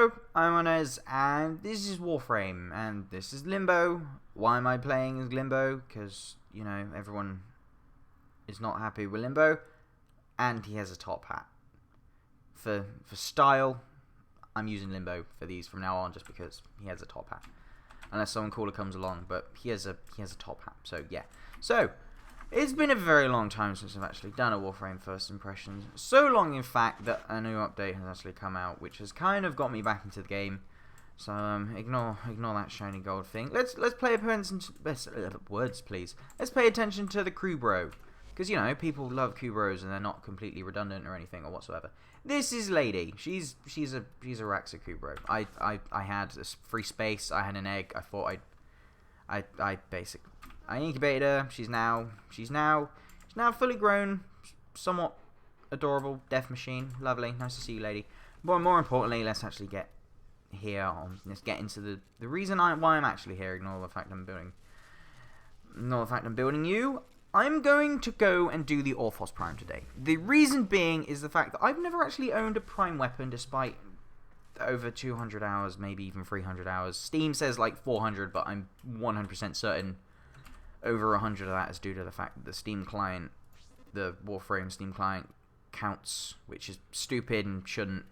Hello, I'm Orthos, and this is Warframe, and this is Limbo. Why am I playing as Limbo? Because, you know, everyone is not happy with Limbo, and he has a top hat. For style, I'm using Limbo for these from now on, just because he has a top hat. Unless someone cooler comes along, but he has a top hat, so yeah. So, it's been a very long time since I've actually done a Warframe First Impressions. So long, in fact, that a new update has actually come out, which has kind of got me back into the game. So ignore that shiny gold thing. Let's pay attention to words, please. Let's pay attention to the crew bro, because you know people love crew bros and they're not completely redundant or anything or whatsoever. This is Lady. She's a Raxa crew bro. I had this free space. I had an egg. I thought I incubated her. She's now fully grown, somewhat adorable death machine. Lovely, nice to see you, Lady. But more importantly, let's actually get here on. Let's get into the reason why I'm actually here. Ignore the fact I'm building you. I'm going to go and do the Orthos Prime today. The reason being is the fact that I've never actually owned a Prime weapon, despite over 200 hours, maybe even 300 hours. Steam says like 400, but I'm 100% certain over 100 of that is due to the fact that the Steam client, the Warframe Steam client, counts, which is stupid and shouldn't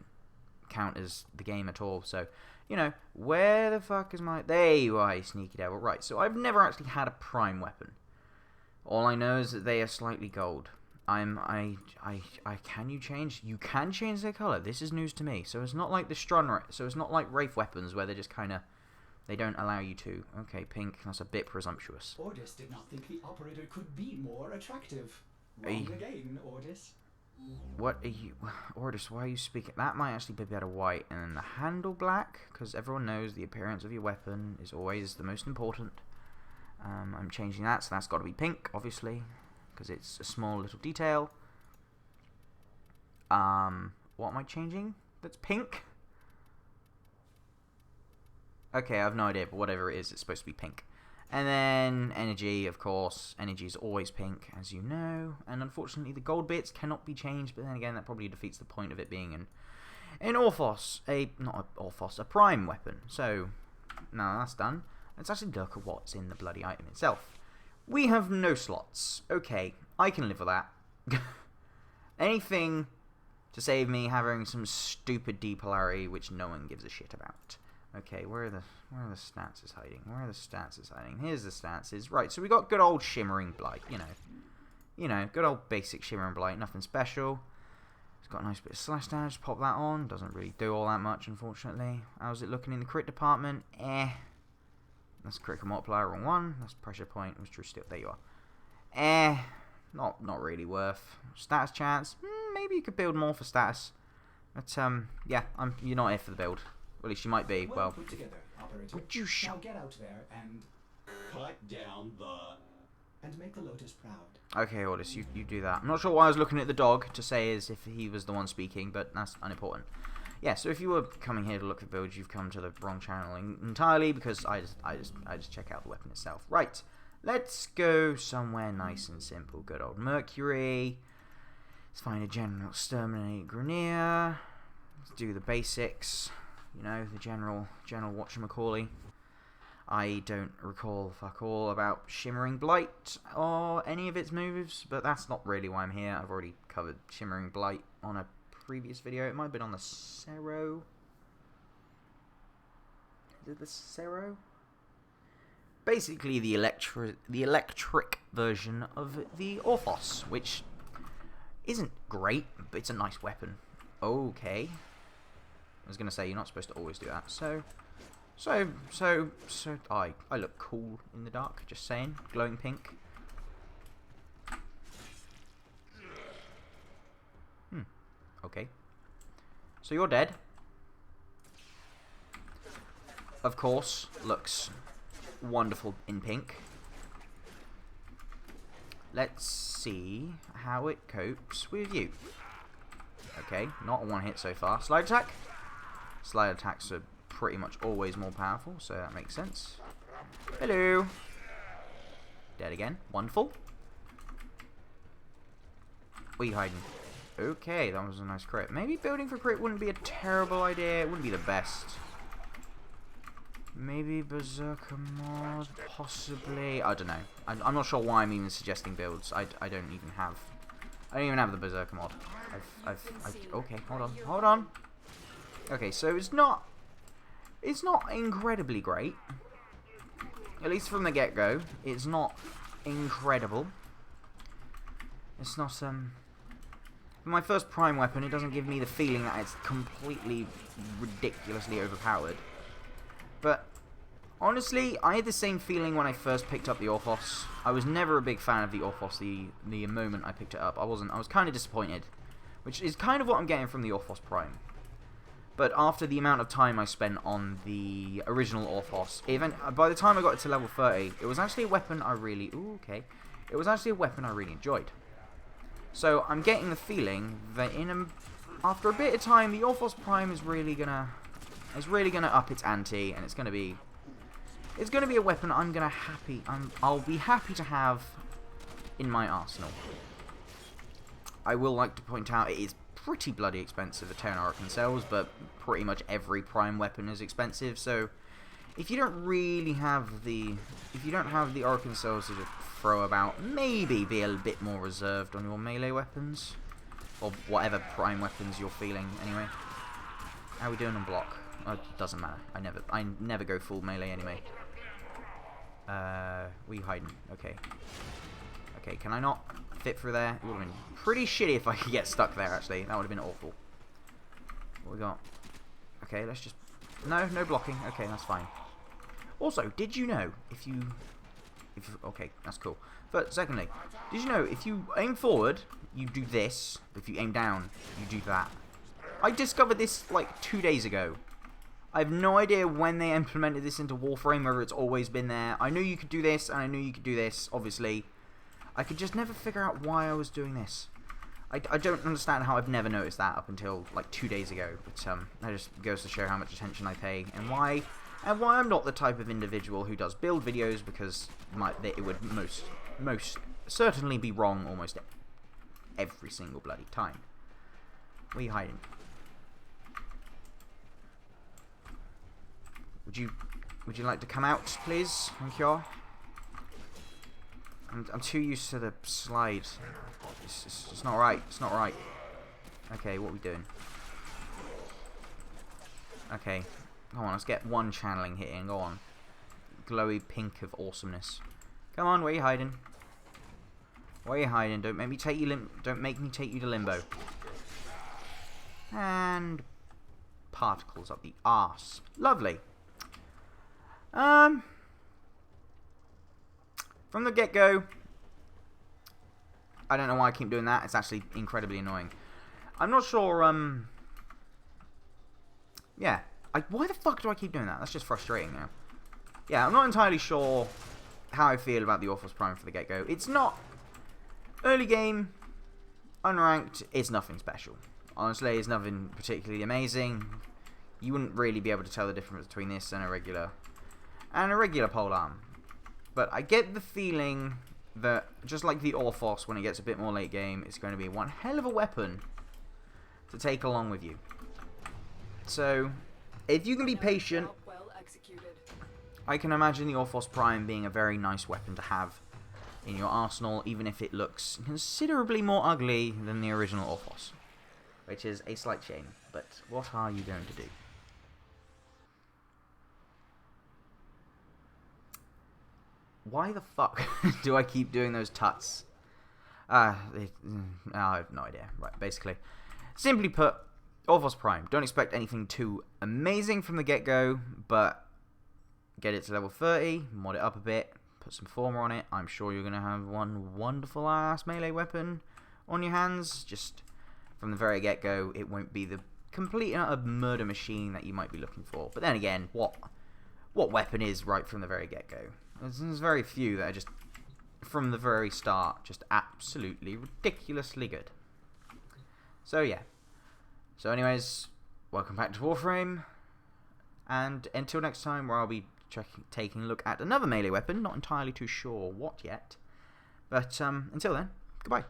count as the game at all. So, you know, where the fuck is my... There you are, you sneaky devil. Right, so I've never actually had a Prime weapon. All I know is that they are slightly gold. Can you change? You can change their color. This is news to me. So it's not like the so it's not like Wraith weapons where they're just kind of... They don't allow you to. Okay, pink. That's a bit presumptuous. Ordis did not think the operator could be more attractive. Wrong again, Ordis. What are you... Ordis, why are you speaking? That might actually be better white. And then the handle black, because everyone knows the appearance of your weapon is always the most important. I'm changing that, so that's got to be pink, obviously, because it's a small little detail. What am I changing? That's pink? Okay, I have no idea, but whatever it is, it's supposed to be pink. And then energy, of course. Energy is always pink, as you know. And unfortunately, the gold bits cannot be changed, but then again, that probably defeats the point of it being an Orthos. Not an Orthos, a Prime weapon. So, now that's done. Let's actually look at what's in the bloody item itself. We have no slots. Okay, I can live with that. Anything to save me having some stupid depolarity which no one gives a shit about. Okay, where are the stats is hiding? Where are the stats is hiding? Here's the stats is right. So we got good old Shimmering Blight, you know, good old basic Shimmering Blight, nothing special. It's got a nice bit of slash damage. Pop that on. Doesn't really do all that much, unfortunately. How's it looking in the crit department? That's critical multiplier, wrong one. That's pressure point. Was true still. There you are. Not really worth. Status chance. Maybe you could build more for status. But yeah, you're not here for the build. Or at least you might be. Well, put together, operator. Would you now get out there and cut down and make the Lotus proud. Okay, Ordis, you do that. I'm not sure why I was looking at the dog to say as if he was the one speaking, but that's unimportant. Yeah, so if you were coming here to look for builds, you've come to the wrong channel entirely, because I just check out the weapon itself. Right, let's go somewhere nice and simple. Good old Mercury. Let's find a general exterminate Grenier. Let's do the basics. You know, the general whatchamacallit. I don't recall fuck all about Shimmering Blight or any of its moves, but that's not really why I'm here. I've already covered Shimmering Blight on a previous video. It might have been on the Cero. Is it the Cero? Basically the electric version of the Orthos, which isn't great, but it's a nice weapon. Okay. I was gonna say you're not supposed to always do that. So I look cool in the dark, just saying. Glowing pink. Okay. So you're dead. Of course, looks wonderful in pink. Let's see how it copes with you. Okay, not a one hit so far. Slide attack. Slide attacks are pretty much always more powerful, so that makes sense. Hello. Dead again. Wonderful. Where are you hiding? Okay, that was a nice crit. Maybe building for crit wouldn't be a terrible idea. It wouldn't be the best. Maybe Berserker mod, possibly. I don't know. I'm not sure why I'm even suggesting builds. I don't even have the Berserker mod. Okay, hold on. Okay, so it's not incredibly great. At least from the get-go, it's not incredible. It's not for my first Prime weapon, it doesn't give me the feeling that it's completely ridiculously overpowered. But honestly, I had the same feeling when I first picked up the Orthos. I was never a big fan of the Orthos the moment I picked it up. I was kind of disappointed, which is kind of what I'm getting from the Orthos Prime. But after the amount of time I spent on the original Orthos, even by the time I got it to level 30, it was actually a weapon I really enjoyed. So I'm getting the feeling that after a bit of time, the Orthos Prime is really gonna up its ante, and it's gonna be a weapon I'll be happy to have in my arsenal. I will like to point out it is pretty bloody expensive at 10 Oracle cells, but pretty much every Prime weapon is expensive. So if you don't have the Oracle cells to just throw about, maybe be a bit more reserved on your melee weapons, or whatever Prime weapons you're feeling. Anyway, how are we doing on block? Oh, it doesn't matter. I never go full melee anyway. Where are you hiding? Okay. Okay, can I not fit through there? It would have been pretty shitty if I could get stuck there, actually. That would have been awful. What we got? Okay, let's just... No blocking. Okay, that's fine. Also, did you know okay, that's cool. But secondly, did you know if you aim forward, you do this. If you aim down, you do that. I discovered this like 2 days ago. I have no idea when they implemented this into Warframe, whether it's always been there. I knew you could do this, and I knew you could do this, obviously. I could just never figure out why I was doing this. I don't understand how I've never noticed that up until like 2 days ago. But that just goes to show how much attention I pay, and why I'm not the type of individual who does build videos, because it would most certainly be wrong almost every single bloody time. Where are you hiding? Would you like to come out, please? Thank you. I'm too used to the slide. It's not right. It's not right. Okay, what are we doing? Okay, come on. Let's get one channeling hit in. Go on. Glowy pink of awesomeness. Come on, where are you hiding? Where are you hiding? Don't make me take you. Don't make me take you to limbo. And particles up the arse. Lovely. From the get-go, I don't know why I keep doing that. It's actually incredibly annoying. I'm not sure, yeah. Why the fuck do I keep doing that? That's just frustrating now. Yeah, I'm not entirely sure how I feel about the Orthos Prime for the get-go. It's not early game, unranked, it's nothing special. Honestly, it's nothing particularly amazing. You wouldn't really be able to tell the difference between this and a regular polearm. But I get the feeling that, just like the Orthos, when it gets a bit more late game, it's going to be one hell of a weapon to take along with you. So, if you can be patient, I can imagine the Orthos Prime being a very nice weapon to have in your arsenal, even if it looks considerably more ugly than the original Orthos. Which is a slight shame, but what are you going to do? Why the fuck do I keep doing those tuts? I have no idea. Right, basically. Simply put, Orthos Prime. Don't expect anything too amazing from the get-go, but get it to level 30, mod it up a bit, put some former on it. I'm sure you're going to have one wonderful-ass melee weapon on your hands. Just from the very get-go, it won't be the complete and utter murder machine that you might be looking for. But then again, what weapon is right from the very get-go? There's very few that are just, from the very start, just absolutely ridiculously good. So yeah. So anyways, welcome back to Warframe. And until next time, where I'll be taking a look at another melee weapon. Not entirely too sure what yet. But until then, goodbye.